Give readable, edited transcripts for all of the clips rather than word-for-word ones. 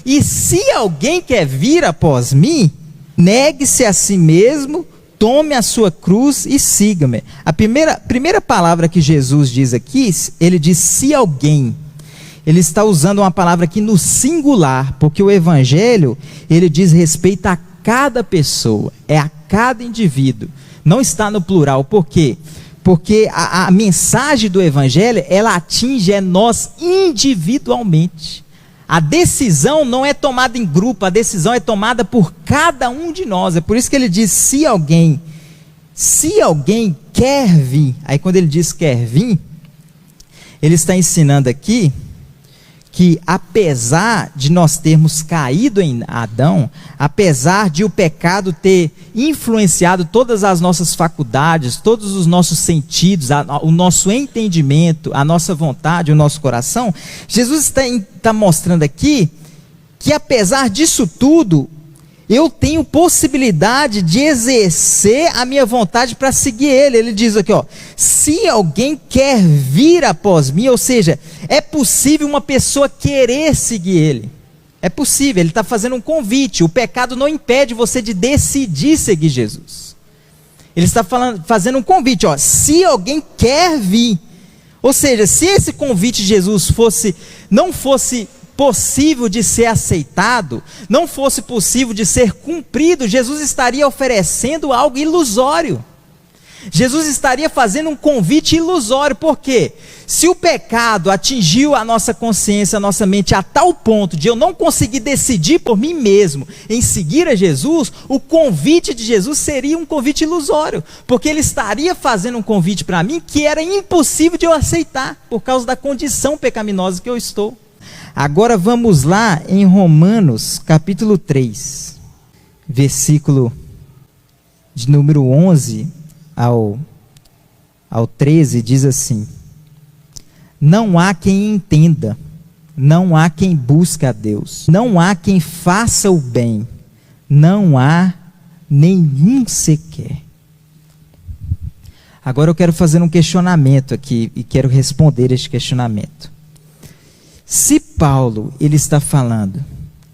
E se alguém quer vir após mim, negue-se a si mesmo, tome a sua cruz e siga-me. A primeira palavra que Jesus diz aqui, ele diz se alguém. Ele está usando uma palavra aqui no singular, porque o evangelho, ele diz respeito a cada pessoa, é a cada indivíduo. Não está no plural. Por quê? Porque a mensagem do evangelho, ela atinge nós individualmente. A decisão não é tomada em grupo, a decisão é tomada por cada um de nós. É por isso que ele diz, se alguém quer vir. Aí quando ele diz quer vir, ele está ensinando aqui que apesar de nós termos caído em Adão, apesar de o pecado ter influenciado todas as nossas faculdades, todos os nossos sentidos, o nosso entendimento, a nossa vontade, o nosso coração, Jesus está mostrando aqui que apesar disso tudo, eu tenho possibilidade de exercer a minha vontade para seguir Ele. Ele diz aqui, ó, se alguém quer vir após mim, ou seja, é possível uma pessoa querer seguir Ele. É possível, Ele está fazendo um convite. O pecado não impede você de decidir seguir Jesus. Ele está fazendo um convite, ó, se alguém quer vir. Ou seja, se esse convite de Jesus não fosse possível de ser aceitado, não fosse possível de ser cumprido, Jesus estaria oferecendo algo ilusório. Jesus estaria fazendo um convite ilusório. Por quê? Se o pecado atingiu a nossa consciência, a nossa mente a tal ponto de eu não conseguir decidir por mim mesmo em seguir a Jesus, o convite de Jesus seria um convite ilusório, porque Ele estaria fazendo um convite para mim que era impossível de eu aceitar, por causa da condição pecaminosa que eu estou. Agora vamos lá em Romanos capítulo 3, versículo de número 11 ao 13, diz assim: não há quem entenda, não há quem busque a Deus, não há quem faça o bem, não há nenhum sequer. Agora eu quero fazer um questionamento aqui e quero responder este questionamento. Se Paulo, ele está falando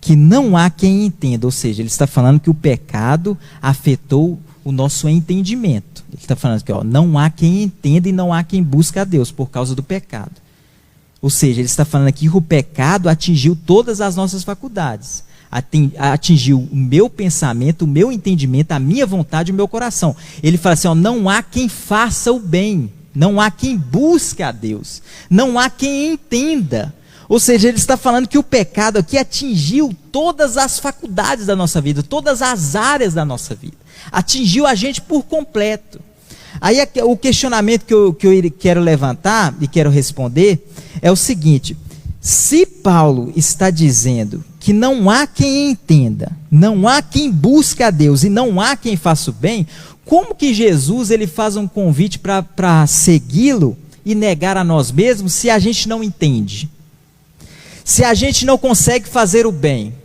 que não há quem entenda, ou seja, ele está falando que o pecado afetou o nosso entendimento. Ele está falando que não há quem entenda e não há quem busque a Deus por causa do pecado. Ou seja, ele está falando aqui que o pecado atingiu todas as nossas faculdades. Atingiu o meu pensamento, o meu entendimento, a minha vontade, o meu coração. Ele fala assim, não há quem faça o bem, não há quem busque a Deus, não há quem entenda. Ou seja, ele está falando que o pecado aqui atingiu todas as faculdades da nossa vida, todas as áreas da nossa vida. Atingiu a gente por completo. Aí o questionamento que eu quero levantar e quero responder é o seguinte: se Paulo está dizendo que não há quem entenda, não há quem busque a Deus e não há quem faça o bem, como que Jesus ele faz um convite para segui-lo e negar a nós mesmos se a gente não entende? Se a gente não consegue fazer o bem,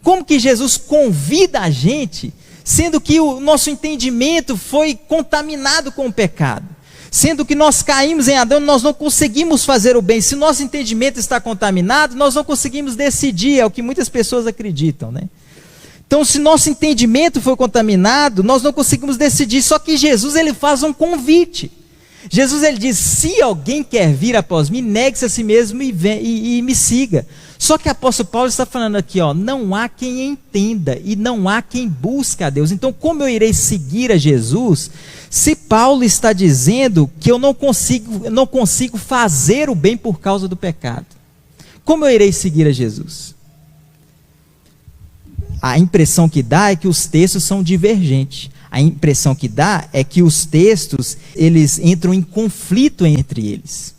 como que Jesus convida a gente, sendo que o nosso entendimento foi contaminado com o pecado? Sendo que nós caímos em Adão, nós não conseguimos fazer o bem. Se nosso entendimento está contaminado, nós não conseguimos decidir, é o que muitas pessoas acreditam, né? Então, se nosso entendimento foi contaminado, nós não conseguimos decidir. Só que Jesus, ele faz um convite. Jesus, ele diz, se alguém quer vir após mim, negue-se a si mesmo e me siga. Só que o apóstolo Paulo está falando aqui, não há quem entenda e não há quem busque a Deus. Então, como eu irei seguir a Jesus, se Paulo está dizendo que eu não consigo fazer o bem por causa do pecado? Como eu irei seguir a Jesus? A impressão que dá é que os textos são divergentes. A impressão que dá é que os textos, eles entram em conflito entre eles.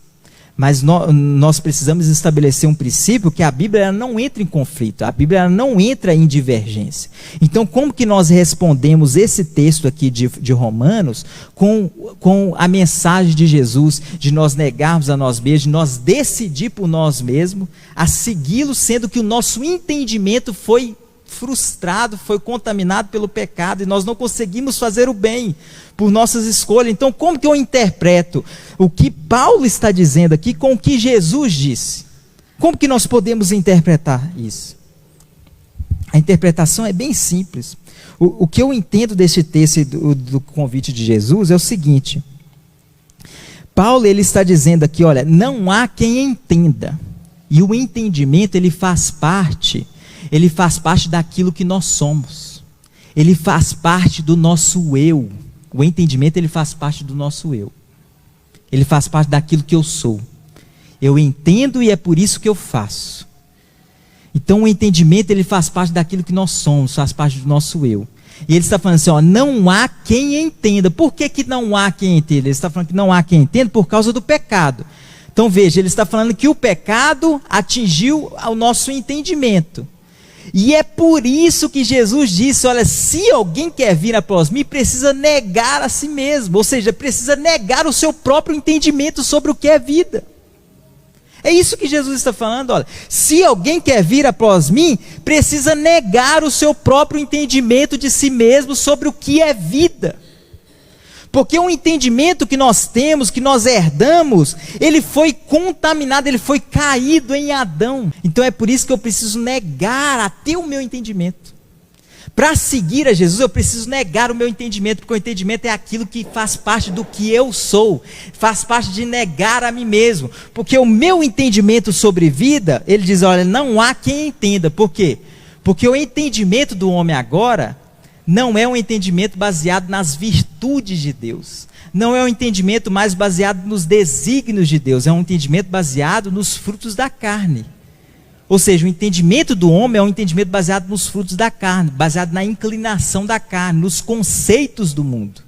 Mas nós precisamos estabelecer um princípio que a Bíblia ela não entra em conflito, a Bíblia ela não entra em divergência. Então, como que nós respondemos esse texto aqui de Romanos com a mensagem de Jesus, de nós negarmos a nós mesmos, de nós decidir por nós mesmos, a segui-lo, sendo que o nosso entendimento foi frustrado, foi contaminado pelo pecado e nós não conseguimos fazer o bem por nossas escolhas? Então, como que eu interpreto o que Paulo está dizendo aqui com o que Jesus disse? Como que nós podemos interpretar isso? A interpretação é bem simples. O que eu entendo desse texto do convite de Jesus é o seguinte: Paulo ele está dizendo aqui, olha, não há quem entenda. E o entendimento ele faz parte daquilo que nós somos. Ele faz parte do nosso eu. O entendimento ele faz parte do nosso eu. Ele faz parte daquilo que eu sou. Eu entendo e é por isso que eu faço. Então o entendimento ele faz parte daquilo que nós somos, faz parte do nosso eu. E ele está falando assim, ó, não há quem entenda. Por que não há quem entenda? Ele está falando que não há quem entenda por causa do pecado. Então veja, ele está falando que o pecado atingiu o nosso entendimento. E é por isso que Jesus disse, olha, se alguém quer vir após mim, precisa negar a si mesmo. Ou seja, precisa negar o seu próprio entendimento sobre o que é vida. É isso que Jesus está falando, olha. Se alguém quer vir após mim, precisa negar o seu próprio entendimento de si mesmo sobre o que é vida. Porque o entendimento que nós temos, que nós herdamos, ele foi contaminado, ele foi caído em Adão. Então é por isso que eu preciso negar até o meu entendimento. Para seguir a Jesus, eu preciso negar o meu entendimento, porque o entendimento é aquilo que faz parte do que eu sou, faz parte de negar a mim mesmo. Porque o meu entendimento sobre vida, ele diz, olha, não há quem entenda. Por quê? Porque o entendimento do homem agora não é um entendimento baseado nas virtudes de Deus. Não é um entendimento mais baseado nos desígnios de Deus, é um entendimento baseado nos frutos da carne. Ou seja, o entendimento do homem é um entendimento baseado nos frutos da carne, baseado na inclinação da carne, nos conceitos do mundo.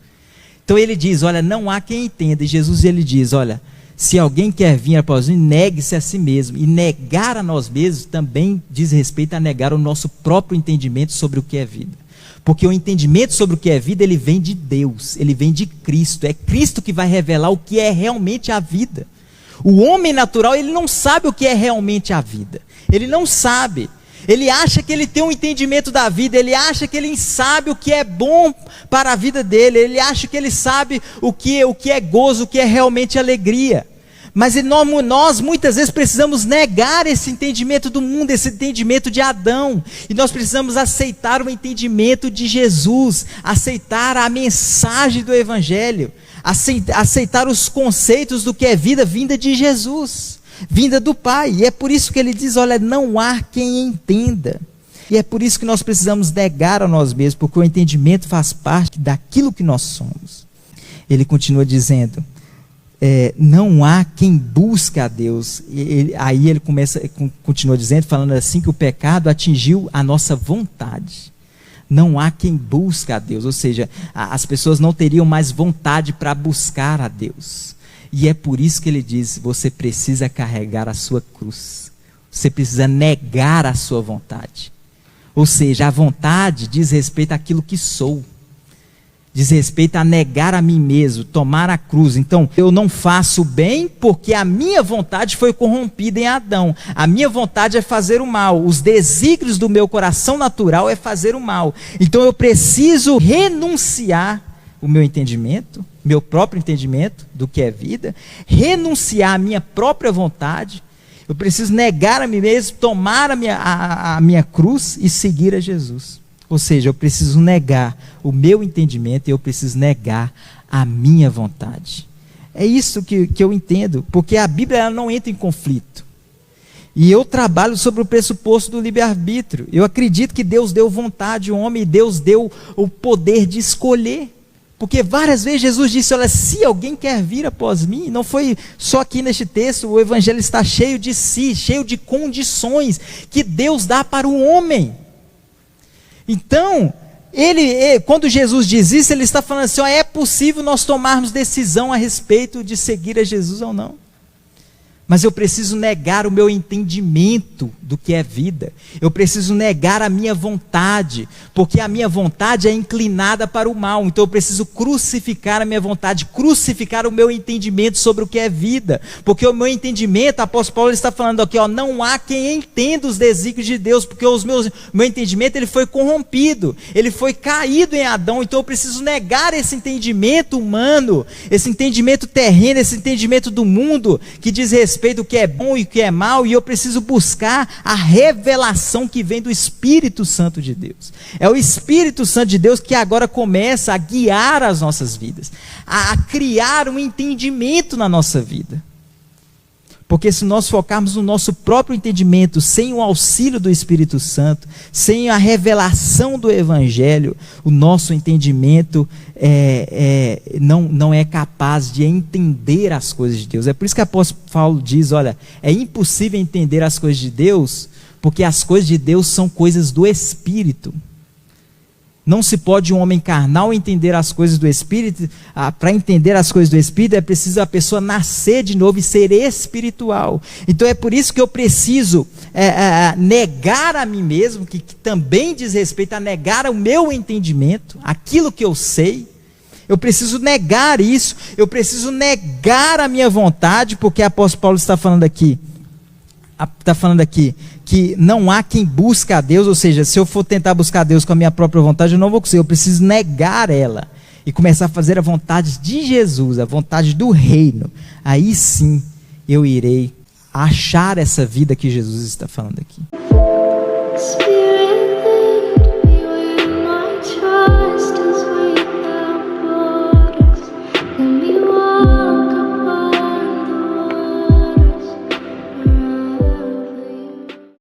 Então ele diz, olha, não há quem entenda. E Jesus ele diz, olha, se alguém quer vir após mim, negue-se a si mesmo. E negar a nós mesmos também diz respeito a negar o nosso próprio entendimento sobre o que é vida. Porque o entendimento sobre o que é vida, ele vem de Deus, ele vem de Cristo. É Cristo que vai revelar o que é realmente a vida. O homem natural, ele não sabe o que é realmente a vida. Ele não sabe. Ele acha que ele tem um entendimento da vida. Ele acha que ele sabe o que é bom para a vida dele. Ele acha que ele sabe o que é gozo, o que é realmente alegria. Mas nós muitas vezes precisamos negar esse entendimento do mundo, esse entendimento de Adão. E nós precisamos aceitar o entendimento de Jesus, aceitar a mensagem do Evangelho, aceitar os conceitos do que é vida vinda de Jesus, vinda do Pai. E é por isso que ele diz, olha, não há quem entenda. E é por isso que nós precisamos negar a nós mesmos, porque o entendimento faz parte daquilo que nós somos. Ele continua dizendo, não há quem busque a Deus. Aí ele continua dizendo, falando assim, que o pecado atingiu a nossa vontade. Não há quem busque a Deus, ou seja, as pessoas não teriam mais vontade para buscar a Deus. E é por isso que ele diz, você precisa carregar a sua cruz. Você precisa negar a sua vontade. Ou seja, a vontade diz respeito àquilo que sou. Diz respeito a negar a mim mesmo, tomar a cruz. Então, eu não faço bem porque a minha vontade foi corrompida em Adão. A minha vontade é fazer o mal. Os desígnios do meu coração natural é fazer o mal. Então, eu preciso renunciar o meu entendimento, meu próprio entendimento do que é vida, renunciar a minha própria vontade. Eu preciso negar a mim mesmo, tomar a minha cruz e seguir a Jesus. Ou seja, eu preciso negar o meu entendimento e eu preciso negar a minha vontade. É isso que eu entendo, porque a Bíblia ela não entra em conflito. E eu trabalho sobre o pressuposto do livre-arbítrio. Eu acredito que Deus deu vontade ao homem e Deus deu o poder de escolher. Porque várias vezes Jesus disse, olha, se alguém quer vir após mim, não foi só aqui neste texto, o Evangelho está cheio de si, cheio de condições que Deus dá para o homem. Então, quando Jesus diz isso, ele está falando assim, ó, é possível nós tomarmos decisão a respeito de seguir a Jesus ou não. Mas eu preciso negar o meu entendimento do que é vida. Eu preciso negar a minha vontade, porque a minha vontade é inclinada para o mal. Então eu preciso crucificar a minha vontade, crucificar o meu entendimento sobre o que é vida. Porque o meu entendimento, o apóstolo Paulo está falando aqui, ó, não há quem entenda os desígnios de Deus, porque o meu entendimento ele foi corrompido, ele foi caído em Adão. Então eu preciso negar esse entendimento humano, esse entendimento terreno, esse entendimento do mundo, que diz respeito respeito do que é bom e o que é mal, e eu preciso buscar a revelação que vem do Espírito Santo de Deus. É o Espírito Santo de Deus que agora começa a guiar as nossas vidas, a criar um entendimento na nossa vida. Porque se nós focarmos no nosso próprio entendimento, sem o auxílio do Espírito Santo, sem a revelação do Evangelho, o nosso entendimento não é capaz de entender as coisas de Deus. É por isso que o apóstolo Paulo diz, olha, é impossível entender as coisas de Deus, porque as coisas de Deus são coisas do Espírito. Não se pode um homem carnal entender as coisas do Espírito. Para entender as coisas do Espírito é preciso a pessoa nascer de novo e ser espiritual. Então é por isso que eu preciso negar a mim mesmo, que também diz respeito a negar o meu entendimento, aquilo que eu sei. Eu preciso negar isso, eu preciso negar a minha vontade, porque o apóstolo Paulo está falando aqui que não há quem busque a Deus, ou seja, se eu for tentar buscar a Deus com a minha própria vontade, eu não vou conseguir, eu preciso negar ela, e começar a fazer a vontade de Jesus, a vontade do reino. Aí sim, eu irei achar essa vida que Jesus está falando aqui.